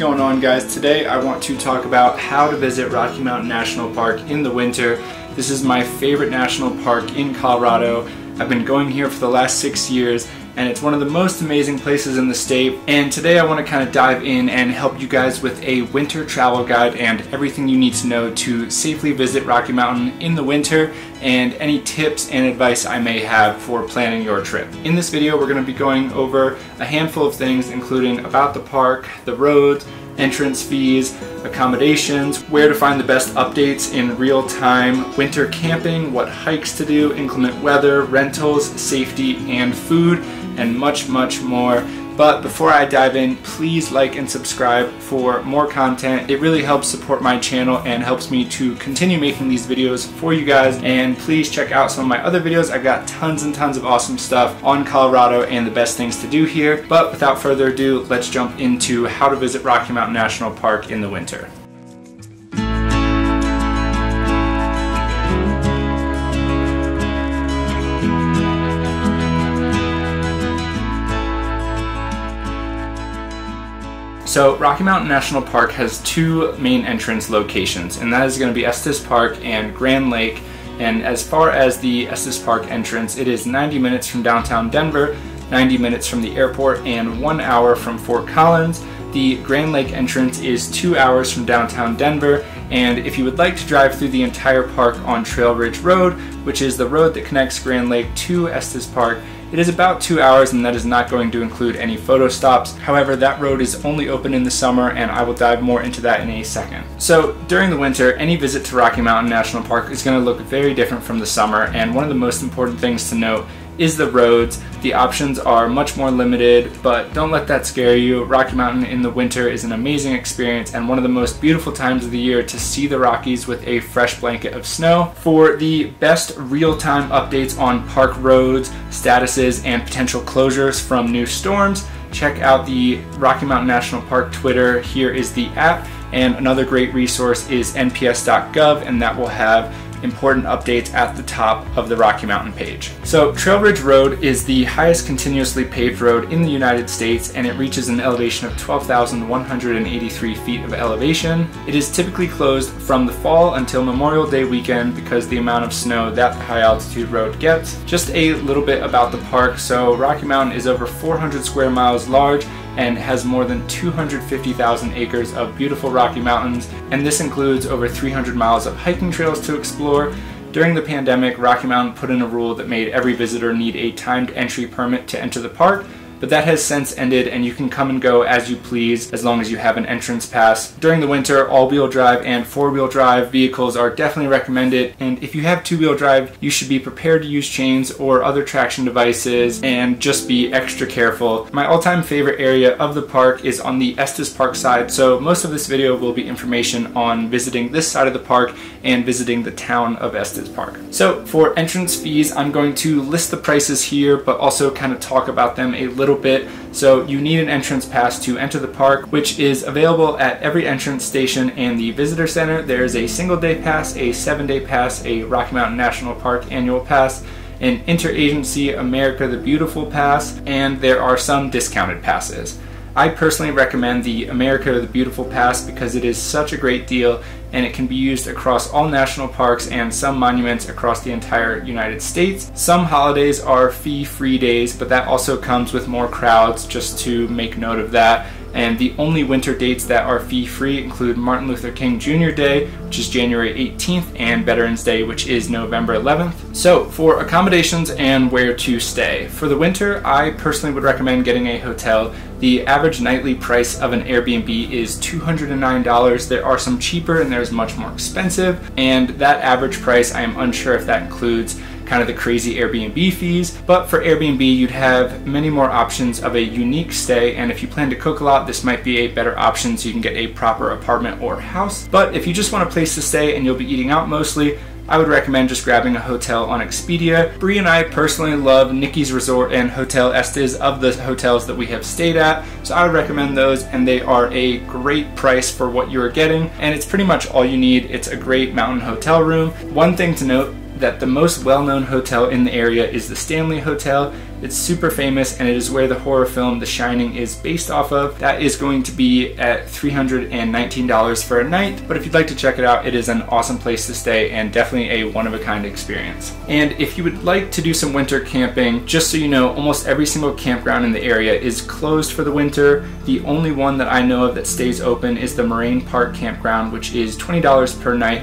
going on, guys? Today I want to talk about how to visit Rocky Mountain National Park in the winter. This is my favorite national park in Colorado. I've been going here for the last 6 years and it's one of the most amazing places in the state. And today I want to kind of dive in and help you guys with a winter travel guide and everything you need to know to safely visit Rocky Mountain in the winter, and any tips and advice I may have for planning your trip. In this video we're going to be going over a handful of things, including about the park, the roads, entrance fees, accommodations, where to find the best updates in real time, winter camping, what hikes to do, inclement weather, rentals, safety, and food, and much, much more. But before I dive in, please like and subscribe for more content. It really helps support my channel and helps me to continue making these videos for you guys. And please check out some of my other videos. I've got tons and tons of awesome stuff on Colorado and the best things to do here. But without further ado, let's jump into how to visit Rocky Mountain National Park in the winter. So Rocky Mountain National Park has two main entrance locations, and that is going to be Estes Park and Grand Lake. And as far as the Estes Park entrance, it is 90 minutes from downtown Denver, 90 minutes from the airport, and 1 hour from Fort Collins. The Grand Lake entrance is 2 hours from downtown Denver, and if you would like to drive through the entire park on Trail Ridge Road, which is the road that connects Grand Lake to Estes Park, it is about 2 hours, and that is not going to include any photo stops. However, that road is only open in the summer, and I will dive more into that in a second. So during the winter, any visit to Rocky Mountain National Park is going to look very different from the summer, and one of the most important things to note is the roads. The options are much more limited, but don't let that scare you. Rocky Mountain in the winter is an amazing experience and one of the most beautiful times of the year to see the Rockies with a fresh blanket of snow. For the best real-time updates on park roads, statuses, and potential closures from new storms, check out the Rocky Mountain National Park Twitter. Here is the app, and another great resource is nps.gov, and that will have important updates at the top of the Rocky Mountain page. So Trail Ridge Road is the highest continuously paved road in the United States, and it reaches an elevation of 12,183 feet of elevation. It is typically closed from the fall until Memorial Day weekend because the amount of snow that the high altitude road gets. Just a little bit about the park. So Rocky Mountain is over 400 square miles large and has more than 250,000 acres of beautiful Rocky Mountains, and this includes over 300 miles of hiking trails to explore. During the pandemic, Rocky Mountain put in a rule that made every visitor need a timed entry permit to enter the park, but that has since ended and you can come and go as you please as long as you have an entrance pass. During the winter, all-wheel drive and four-wheel drive vehicles are definitely recommended, and if you have two-wheel drive, you should be prepared to use chains or other traction devices and just be extra careful. My all-time favorite area of the park is on the Estes Park side, so most of this video will be information on visiting this side of the park and visiting the town of Estes Park. So for entrance fees, I'm going to list the prices here, but also kind of talk about them a little bit. So you need an entrance pass to enter the park, which is available at every entrance station and the visitor center. There's a single-day pass, a 7-day pass, a Rocky Mountain National Park annual pass, an interagency America the Beautiful pass, and there are some discounted passes. I personally recommend the America the Beautiful pass because it is such a great deal and it can be used across all national parks and some monuments across the entire United States. Some holidays are fee-free days, but that also comes with more crowds, just to make note of that. And the only winter dates that are fee-free include Martin Luther King Jr. Day, which is January 18th, and Veterans Day, which is November 11th. So for accommodations and where to stay. For the winter, I personally would recommend getting a hotel. The average nightly price of an Airbnb is $209. There are some cheaper and there's much more expensive, and that average price, I am unsure if that includes kind of the crazy Airbnb fees, but for Airbnb you'd have many more options of a unique stay, and if you plan to cook a lot, this might be a better option so you can get a proper apartment or house. But if you just want a place to stay and you'll be eating out mostly, I would recommend just grabbing a hotel on Expedia. Bree and I personally love Nikki's Resort and Hotel Estes of the hotels that we have stayed at, so I would recommend those, and they are a great price for what you are getting, and it's pretty much all you need. It's a great mountain hotel room. One thing to note, that the most well-known hotel in the area is the Stanley Hotel. It's super famous, and it is where the horror film The Shining is based off of. That is going to be at $319 for a night, but if you'd like to check it out, it is an awesome place to stay and definitely a one-of-a-kind experience. And if you would like to do some winter camping, just so you know, almost every single campground in the area is closed for the winter. The only one that I know of that stays open is the Moraine Park Campground, which is $20 per night.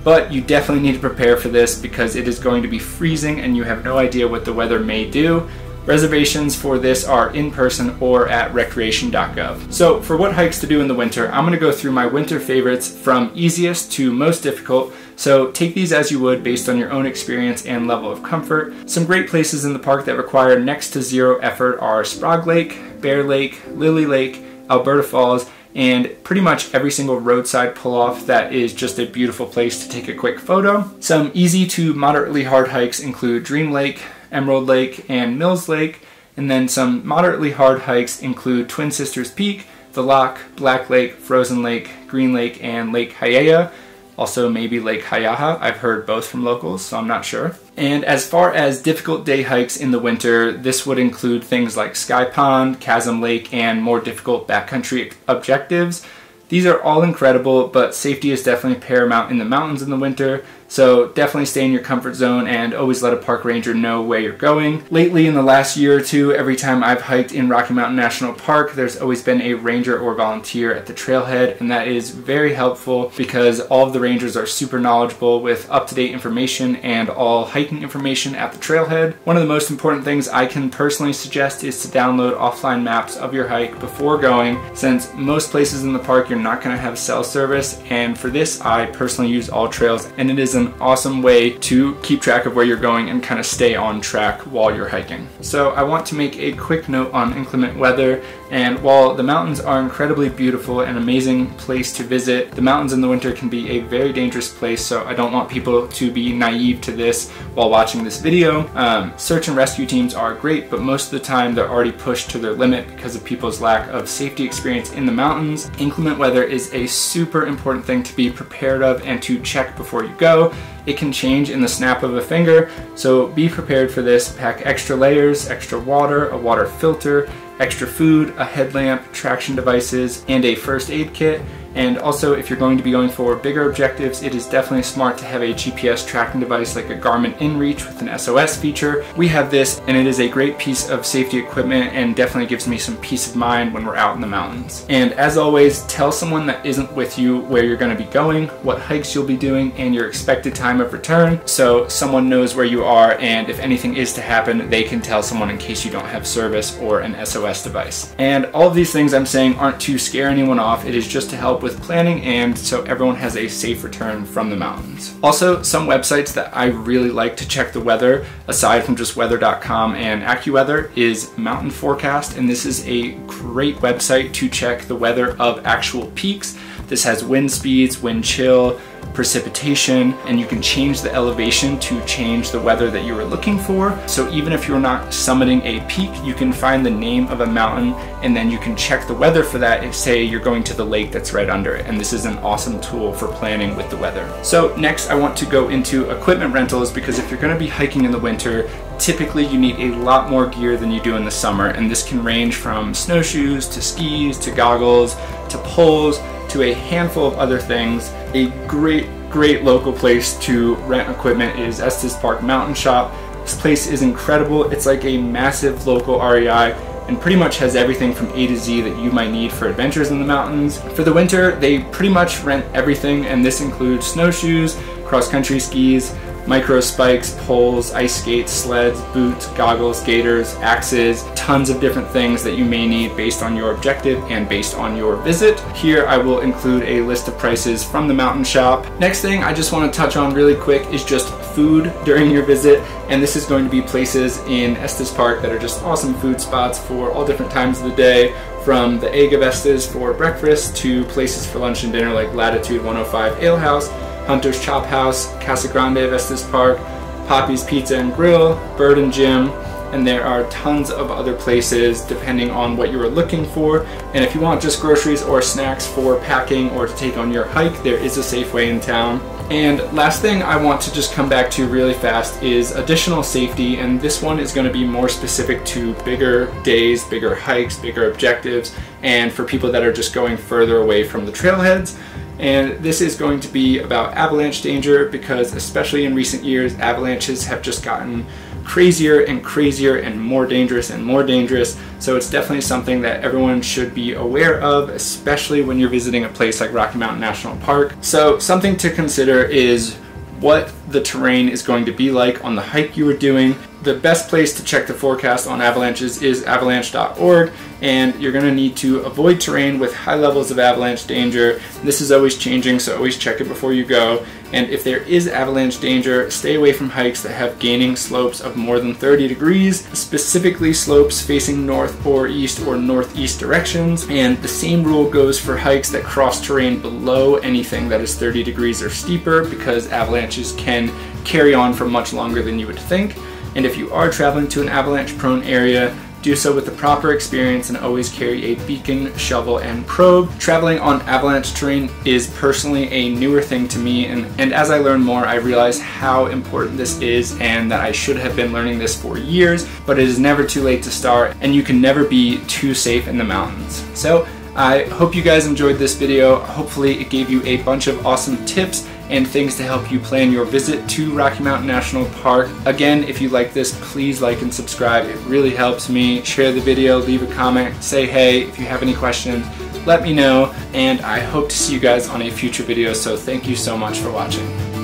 But you definitely need to prepare for this because it is going to be freezing and you have no idea what the weather may do. Reservations for this are in person or at recreation.gov. So for what hikes to do in the winter, I'm going to go through my winter favorites from easiest to most difficult. So take these as you would based on your own experience and level of comfort. Some great places in the park that require next to zero effort are Sprague Lake, Bear Lake, Lily Lake, Alberta Falls, and pretty much every single roadside pull-off that is just a beautiful place to take a quick photo. Some easy to moderately hard hikes include Dream Lake, Emerald Lake, and Mills Lake, and then some moderately hard hikes include Twin Sisters Peak, The Lock, Black Lake, Frozen Lake, Green Lake, and Lake Hayea. Also maybe Lake Hayaha. I've heard both from locals, so I'm not sure. And as far as difficult day hikes in the winter, this would include things like Sky Pond, Chasm Lake, and more difficult backcountry objectives. These are all incredible, but safety is definitely paramount in the mountains in the winter, so definitely stay in your comfort zone and always let a park ranger know where you're going. Lately, in the last year or two, every time I've hiked in Rocky Mountain National Park, there's always been a ranger or volunteer at the trailhead, and that is very helpful because all of the rangers are super knowledgeable with up-to-date information and all hiking information at the trailhead. One of the most important things I can personally suggest is to download offline maps of your hike before going, since most places in the park you're not going to have cell service, and for this I personally use AllTrails, and it is an awesome way to keep track of where you're going and kind of stay on track while you're hiking. So I want to make a quick note on inclement weather, and while the mountains are incredibly beautiful and amazing place to visit, the mountains in the winter can be a very dangerous place, so I don't want people to be naive to this while watching this video. Search and rescue teams are great, but most of the time they're already pushed to their limit because of people's lack of safety experience in the mountains. Inclement weather is a super important thing to be prepared of and to check before you go. It can change in the snap of a finger, so be prepared for this. Pack extra layers, extra water, a water filter, extra food, a headlamp, traction devices, and a first aid kit. And also, if you're going to be going for bigger objectives, it is definitely smart to have a GPS tracking device like a Garmin InReach with an SOS feature. We have this, and it is a great piece of safety equipment and definitely gives me some peace of mind when we're out in the mountains. And as always, tell someone that isn't with you where you're going to be going, what hikes you'll be doing, and your expected time of return, so someone knows where you are, and if anything is to happen, they can tell someone in case you don't have service or an SOS device. And all of these things I'm saying aren't to scare anyone off, it is just to help with planning and so everyone has a safe return from the mountains. Also, some websites that I really like to check the weather, aside from just weather.com and AccuWeather, is Mountain Forecast, and this is a great website to check the weather of actual peaks. This has wind speeds, wind chill, precipitation, and you can change the elevation to change the weather that you were looking for. So even if you're not summiting a peak, you can find the name of a mountain and then you can check the weather for that and say you're going to the lake that's right under it. And this is an awesome tool for planning with the weather. So next I want to go into equipment rentals, because if you're going to be hiking in the winter, typically you need a lot more gear than you do in the summer, and this can range from snowshoes to skis to goggles to poles to a handful of other things. A great local place to rent equipment is Estes Park Mountain Shop. This place is incredible. It's like a massive local REI and pretty much has everything from A to Z that you might need for adventures in the mountains. For the winter, they pretty much rent everything, and this includes snowshoes, cross-country skis, micro spikes, poles, ice skates, sleds, boots, goggles, gaiters, axes, tons of different things that you may need based on your objective and based on your visit. Here I will include a list of prices from the mountain shop. Next thing I just want to touch on really quick is just food during your visit, and this is going to be places in Estes Park that are just awesome food spots for all different times of the day, from the Egg of Estes for breakfast to places for lunch and dinner like Latitude 105 Ale House, Hunter's Chop House, Casa Grande of Estes Park, Poppy's Pizza and Grill, Bird and Gym, and there are tons of other places depending on what you are looking for. And if you want just groceries or snacks for packing or to take on your hike, there is a Safeway in town. And last thing I want to just come back to really fast is additional safety, and this one is going to be more specific to bigger days, bigger hikes, bigger objectives, and for people that are just going further away from the trailheads. And this is going to be about avalanche danger, because especially in recent years, avalanches have just gotten crazier and crazier and more dangerous and more dangerous. So it's definitely something that everyone should be aware of, especially when you're visiting a place like Rocky Mountain National Park. So something to consider is what the terrain is going to be like on the hike you are doing. The best place to check the forecast on avalanches is avalanche.org, and you're going to need to avoid terrain with high levels of avalanche danger. This is always changing, so always check it before you go. And if there is avalanche danger, stay away from hikes that have gaining slopes of more than 30 degrees, specifically slopes facing north or east or northeast directions. And the same rule goes for hikes that cross terrain below anything that is 30 degrees or steeper, because avalanches can carry on for much longer than you would think. And if you are traveling to an avalanche-prone area, do so with the proper experience and always carry a beacon, shovel, and probe. Traveling on avalanche terrain is personally a newer thing to me, and as I learn more, I realize how important this is and that I should have been learning this for years, but it is never too late to start, and you can never be too safe in the mountains. So I hope you guys enjoyed this video. Hopefully it gave you a bunch of awesome tips and things to help you plan your visit to Rocky Mountain National Park. Again, if you like this, please like and subscribe. It really helps me. Share the video, leave a comment, say hey. If you have any questions, let me know, and I hope to see you guys on a future video, so thank you so much for watching.